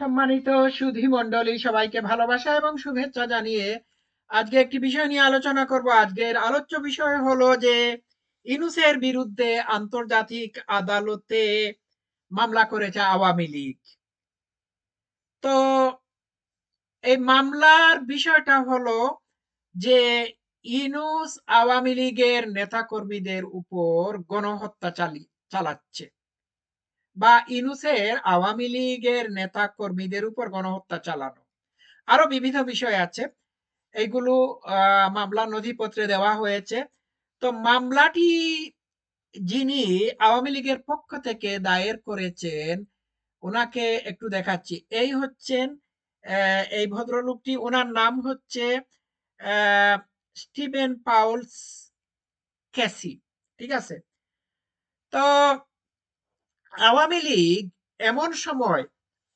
সম্মানিত সুধী মণ্ডলী, সবাইকে ভালোবাসা এবং শুভেচ্ছা জানিয়ে আজকে একটি বিষয় নিয়ে আলোচনা করব। আজকের আলোচ্য বিষয় হলো যে ইউনূসের বিরুদ্ধে আন্তর্জাতিক আদালতে মামলা করেছে আওয়ামী লীগ। তো এই মামলার বিষয়টা হলো যে ইউনূস আওয়ামী লীগের নেতাকর্মীদের উপর গণহত্যা চালাচ্ছে, বা ইউনূসের আওয়ামী লীগের নেতা কর্মীদের উপর গণহত্যা চালানো, আরো বিভিন্ন বিষয় আছে। এইগুলো মামলা নথিপত্রে দেওয়া হয়েছে। তো মামলাটি যিনি আওয়ামী লীগের পক্ষ থেকে দায়ের করেছেন, ওনাকে একটু দেখাচ্ছি। এই হচ্ছেন এই ভদ্রলোকটি, ওনার নাম হচ্ছে স্টিভেন পাউলস ক্যাসি। ঠিক আছে। তো আওয়ামী লীগ এমন সময়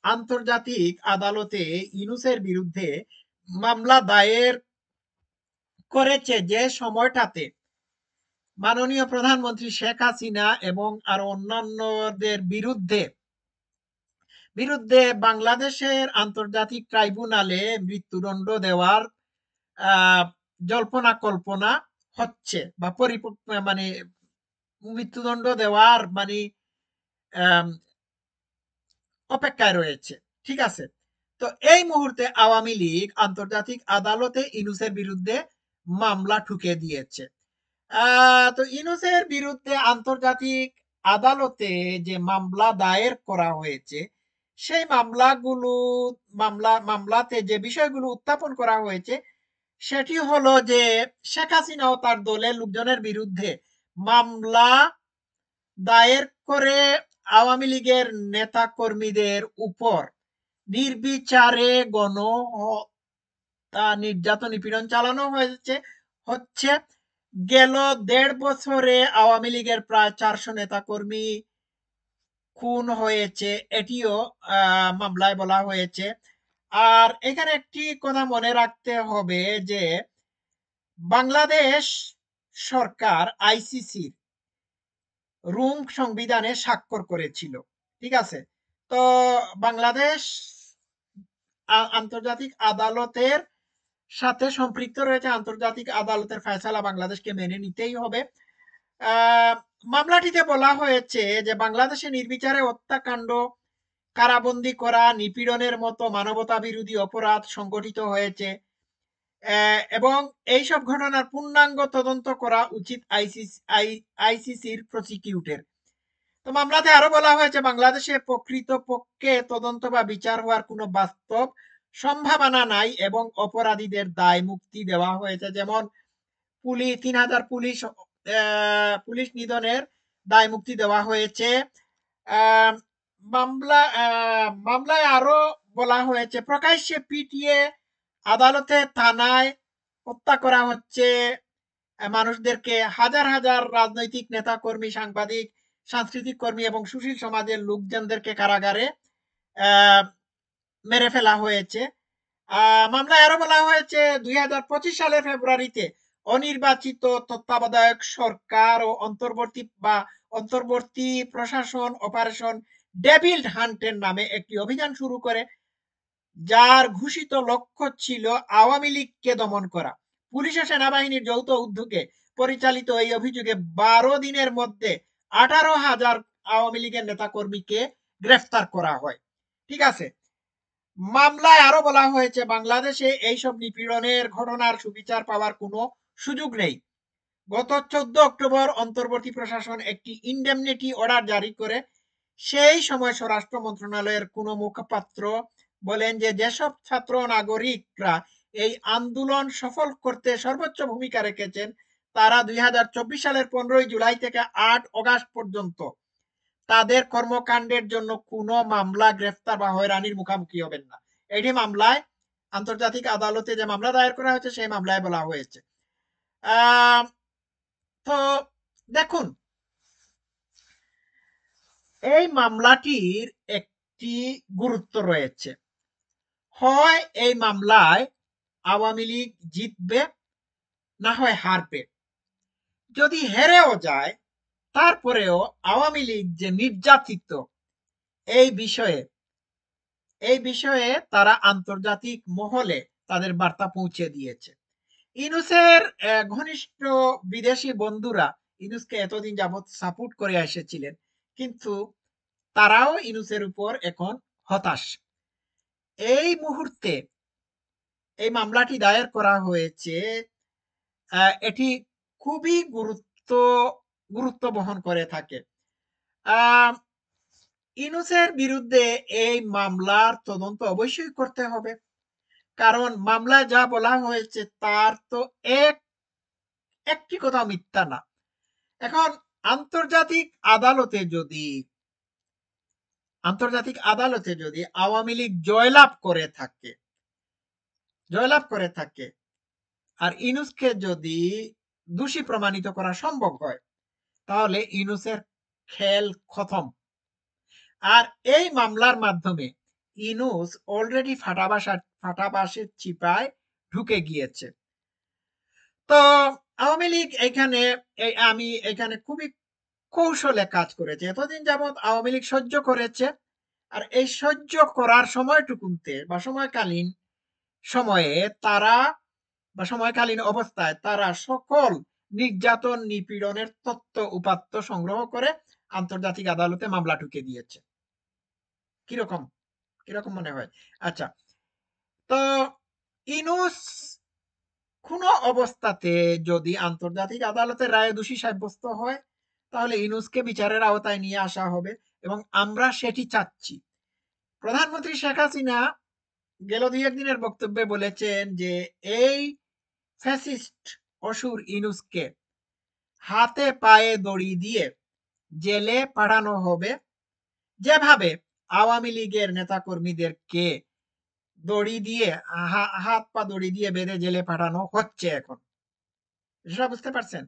আন্তর্জাতিক আদালতে ইউনূসের বিরুদ্ধে মামলা দায়ের করেছে যে সময়টাতে মাননীয় প্রধানমন্ত্রী শেখ হাসিনা এবং আরো অন্যান্যদের বিরুদ্ধে বিরুদ্ধে বাংলাদেশের আন্তর্জাতিক ট্রাইব্যুনালে মৃত্যুদণ্ড দেওয়ার জল্পনা কল্পনা হচ্ছে, বা মানে মৃত্যুদণ্ড দেওয়ার মানে অপেক্ষায় রয়েছে। ঠিক আছে। তো এই মুহূর্তে আওয়ামী লীগ আন্তর্জাতিক আদালতে ইউনূসের বিরুদ্ধে মামলা ঠুকে দিয়েছে। তো ইউনূসের বিরুদ্ধে আন্তর্জাতিক আদালতে যে মামলা দায়ের করা হয়েছে, সেই মামলাতে যে বিষয়গুলো উত্থাপন করা হয়েছে সেটি হলো যে শেখ হাসিনা ও তার দলের লোকজনের বিরুদ্ধে মামলা দায়ের করে আওয়ামী লীগের নেতা কর্মীদের উপর নির্বিচারে নির্যাতন নিপীড়ন চালানো হচ্ছে। গেল ১.৫ বছরে আওয়ামী লীগের প্রায় ৪০০ নেতা কর্মী খুন হয়েছে, এটিও মামলায় বলা হয়েছে। আর এখানে একটি কথা মনে রাখতে হবে যে বাংলাদেশ সরকার আইসিসির রোম সংবিধানে স্বাক্ষর করেছিল। ঠিক আছে। তো বাংলাদেশ আন্তর্জাতিক আদালতের সাথে সম্পৃক্ত রয়েছে। আন্তর্জাতিক আদালতের ফয়সালা বাংলাদেশকে মেনে নিতেই হবে। মামলাটিতে বলা হয়েছে যে বাংলাদেশে নির্বিচারে হত্যাকাণ্ড, কারাবন্দী করা, নিপীড়নের মতো মানবতা বিরোধী অপরাধ সংগঠিত হয়েছে এবং এইসব ঘটনার পূর্ণাঙ্গ তদন্ত করা উচিত আইসিসির প্রসিকিউটের। তো মামলাতে আরো বলা হয়েছে বাংলাদেশে প্রকৃতপক্ষে তদন্ত বা বিচার হওয়ার কোনো বাস্তব সম্ভাবনা নাই এবং অপরাধীদের দায় মুক্তি দেওয়া হয়েছে। যেমন ৩,০০০ পুলিশ নিধনের দায় মুক্তি দেওয়া হয়েছে। মামলায় আরো বলা হয়েছে প্রকাশ্যে পিটিয়ে আদালতে থানায় হত্যা করা হচ্ছে মানুষদেরকে। হাজার হাজার রাজনৈতিক নেতা কর্মী, সাংবাদিক, সাংস্কৃতিক কর্মী এবং সুশীল সমাজের লোকজনদেরকে কারাগারে মেরে ফেলা হয়েছে। মামলায় আরো বলা হয়েছে ২০২৫ সালের ফেব্রুয়ারিতে অনির্বাচিত তত্ত্বাবধায়ক সরকার ও অন্তর্বর্তী প্রশাসন অপারেশন ডেভিল হান্টের নামে একটি অভিযান শুরু করে, যার ঘোষিত লক্ষ্য ছিল আওয়ামী লীগকে দমন করা। পুলিশ ও সেনাবাহিনীর যৌথ উদ্যোগে পরিচালিত এই অভিযোগে ১২ দিনের মধ্যে ১৮,০০০ আওয়ামী লীগের নেতাকর্মীকে গ্রেফতার করা হয়। ঠিক আছে। মামলায় আরো বলা হয়েছে বাংলাদেশে এইসব নিপীড়নের ঘটনার সুবিচার পাওয়ার কোনো সুযোগ নেই। গত ১৪ অক্টোবর অন্তর্বর্তী প্রশাসন একটি ইনডেমনিটি অর্ডার জারি করে। সেই সময় স্বরাষ্ট্র মন্ত্রণালয়ের কোনো মুখপাত্র বলেন যে যেসব ছাত্র নাগরিকরা এই আন্দোলন সফল করতে সর্বোচ্চ ভূমিকা রেখেছেন তারা ২০২৪ সালের ১৫ জুলাই থেকে ৮ অগাস্ট পর্যন্ত তাদের কর্মকাণ্ডের জন্য কোনো মামলা, গ্রেফতার বা হয়রানির মুখোমুখি হবেন না। এটি মামলায় আন্তর্জাতিক আদালতে যে মামলা দায়ের করা হয়েছে সেই মামলায় বলা হয়েছে। তো দেখুন, এই মামলাটির একটি গুরুত্ব রয়েছে। হয় এই মামলায় আওয়ামী লীগ জিতবে, না হয় হারবে। যদি হেরেও যায় তারপরেও আওয়ামী লীগ যে নির্যাতিত এই বিষয়ে এই বিষয়ে তারা আন্তর্জাতিক মহলে তাদের বার্তা পৌঁছে দিয়েছে। ইউনূসের ঘনিষ্ঠ বিদেশি বন্ধুরা ইউনূসকে এতদিন যাবৎ সাপোর্ট করে এসেছিলেন, কিন্তু তারাও ইউনূসের উপর এখন হতাশ। এই মুহূর্তে এই মামলাটি দায়ের করা হয়েছে, এটি খুবই গুরুত্ব বহন করে থাকে। ইউনূসের বিরুদ্ধে এই মামলার তদন্ত অবশ্যই করতে হবে, কারণ মামলায় যা বলা হয়েছে তার তো একটি কথা মিথ্যা না। এখন আন্তর্জাতিক আদালতে যদি আওয়ামী লীগ জয়লাভ করে থাকে আর ইউনূসকে যদি দোষী প্রমাণিত করা সম্ভব হয়, তাহলে ইউনূসের খেল খতম। আর এই মামলার মাধ্যমে ইউনূস অলরেডি ফাটাবাসের চিপায় ঢুকে গিয়েছে। তো আওয়ামী লীগ আমি এখানে খুবই কৌশলে কাজ করেছে। এতদিন যাবৎ আওয়ামী লীগ সহ্য করেছে, আর এই সহ্য করার সময়টুকুতে বা সময়কালীন অবস্থায় তারা সকল নির্যাতন নিপীড়নের তথ্য উপাত্ত সংগ্রহ করে আন্তর্জাতিক আদালতে মামলা ঢুকে দিয়েছে। কিরকম কিরকম মনে হয়? আচ্ছা, তো ইউনূস কোনো অবস্থাতে যদি আন্তর্জাতিক আদালতের রায়ে দোষী সাব্যস্ত হয়, তাহলে ইউনূসকে বিচারের আওতায় নিয়ে আসা হবে, এবং আমরা সেটি চাচ্ছি। প্রধানমন্ত্রী শেখ হাসিনা গেল ২-১ দিনের বক্তব্যে বলেছেন যে এই ফ্যাসিস্ট অসুর ইউনূসকে হাতে পায়ে দড়ি দিয়ে জেলে পাঠানো হবে, যেভাবে আওয়ামী লীগের নেতাকর্মীদেরকে দড়ি দিয়ে হাত পা দড়ি দিয়ে বেঁধে জেলে পাঠানো হচ্ছে এখন। সেটা বুঝতে পারছেন?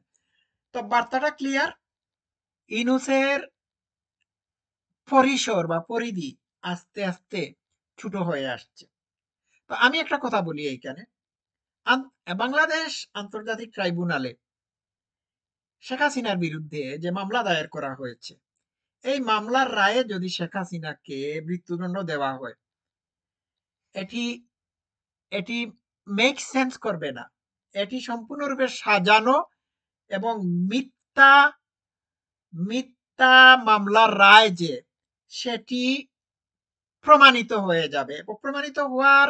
তো বার্তাটা ক্লিয়ার। ইউনূসের পরিসর বা পরিধি আস্তে আস্তে ছোট হয়ে আসছে। তো আমি একটা কথা বলি এইখানে, বাংলাদেশ আন্তর্জাতিক ট্রাইব্যুনালে শেখ হাসিনার বিরুদ্ধে যে মামলা দায়ের করা হয়েছে, এই মামলার রায়ে যদি শেখ হাসিনাকে মৃত্যুদণ্ড দেওয়া হয়, এটি এটি মেক সেন্স করবে না। এটি সম্পূর্ণরূপে সাজানো এবং মিথ্যা মিথ্যা মামলার রায় যে সেটি প্রমাণিত হয়ে যাবে। প্রমাণিত হওয়ার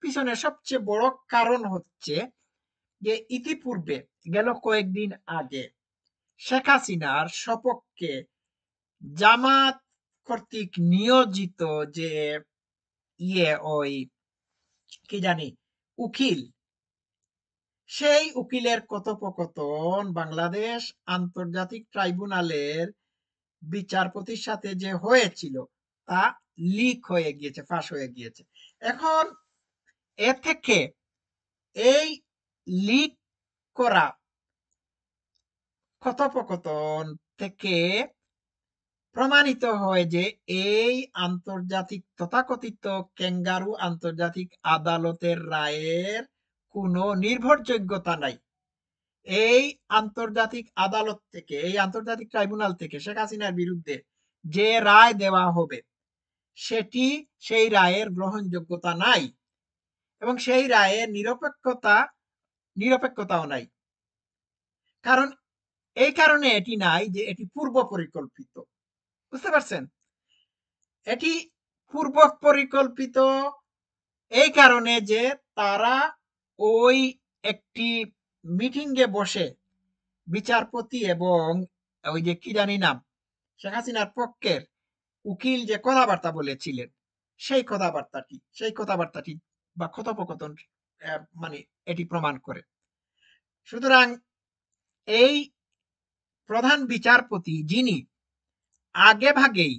পিছনে সবচেয়ে বড় কারণ হচ্ছে যে ইতিপূর্বে গেল কয়েকদিন আগে শেখ হাসিনার সপক্ষে জামাত কর্তৃক নিয়োজিত যে ওই কি জানি উকিল, সেই উকিলের কথোপকথন বাংলাদেশ আন্তর্জাতিক ট্রাইব্যুনালের বিচারপতির সাথে যে হয়েছিল তা লিক হয়ে গিয়েছে, ফাঁস হয়ে গিয়েছে। এখন এ থেকে এই লিক করা কথোপকথন থেকে প্রমাণিত হয় যে এই আন্তর্জাতিক তথাকথিত ক্যাঙ্গারু আন্তর্জাতিক আদালতের রায়ের কোনো নির্ভরযোগ্যতা নাই। এই আন্তর্জাতিক আদালত থেকে, এই আন্তর্জাতিক ট্রাইব্যুনাল থেকে শেখ হাসিনার বিরুদ্ধে যে রায় দেওয়া হবে সেটি সেই রায়ের গ্রহণযোগ্যতা নাই, এবং সেই রায়ের নিরপেক্ষতাও নাই। কারণ এই কারণে এটি নাই যে এটি পূর্ব পরিকল্পিত। বুঝতে পারছেন? এটি পূর্ব পরিকল্পিত এই কারণে যে তারা ওই একটি মিটিংয়ে বসে বিচারপতি এবং ওই যে কি জানি নাম শেখ হাসিনার পক্ষের উকিল যে কথাবার্তা বলেছিলেন, সেই কথাবার্তাটি বা কথোপকথন মানে এটি প্রমাণ করে। সুতরাং এই প্রধান বিচারপতি যিনি আগে ভাগেই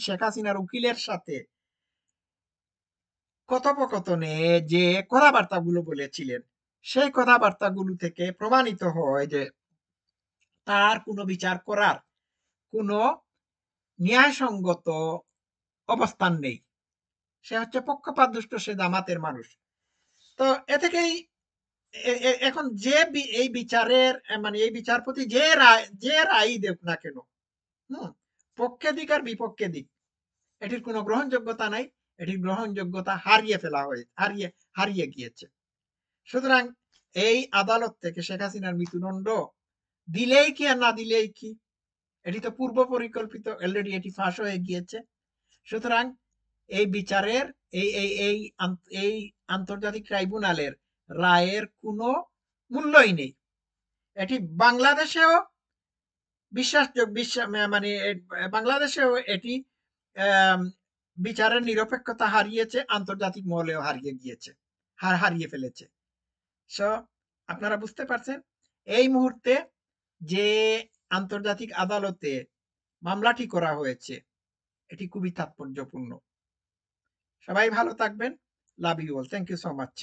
শেখ হাসিনার উকিলের সাথে কথোপকথনে যে কথাবার্তাগুলো বলেছিলেন, সেই কথাবার্তাগুলো থেকে প্রমাণিত হয় যে তার কোনো বিচার করার কোনো ন্যায়সঙ্গত অবস্থান নেই। সে হচ্ছে পক্ষপাতদুষ্ট, সে জামাতের মানুষ। তো এ থেকেই এখন যে এই বিচারের মানে এই বিচারপতি যে রায় দেখ না কেন, পক্ষে দিক আর বিপক্ষে দিক, এটির কোনো গ্রহণযোগ্যতা নাই। এটির গ্রহণযোগ্যতা হারিয়ে গিয়েছে। সুতরাং এই আদালত থেকে শেখ হাসিনার মৃত্যুদণ্ড দিলেই কি আর না দিলেই কি, এটি তো পূর্ব পরিকল্পিত, অলরেডি এটি ফাঁস হয়ে গিয়েছে। সুতরাং এই বিচারের এই আন্তর্জাতিক ট্রাইব্যুনালের রায়ের কোনো মূল্যই নেই। এটি বাংলাদেশেও মানে বাংলাদেশেও এটি বিচারের নিরপেক্ষতা হারিয়েছে, আন্তর্জাতিক মহলেও হারিয়ে ফেলেছে। সো আপনারা বুঝতে পারছেন এই মুহূর্তে যে আন্তর্জাতিক আদালতে মামলাটি করা হয়েছে এটি খুবই তাৎপর্যপূর্ণ। সবাই ভালো থাকবেন। Love you all. Thank you so much.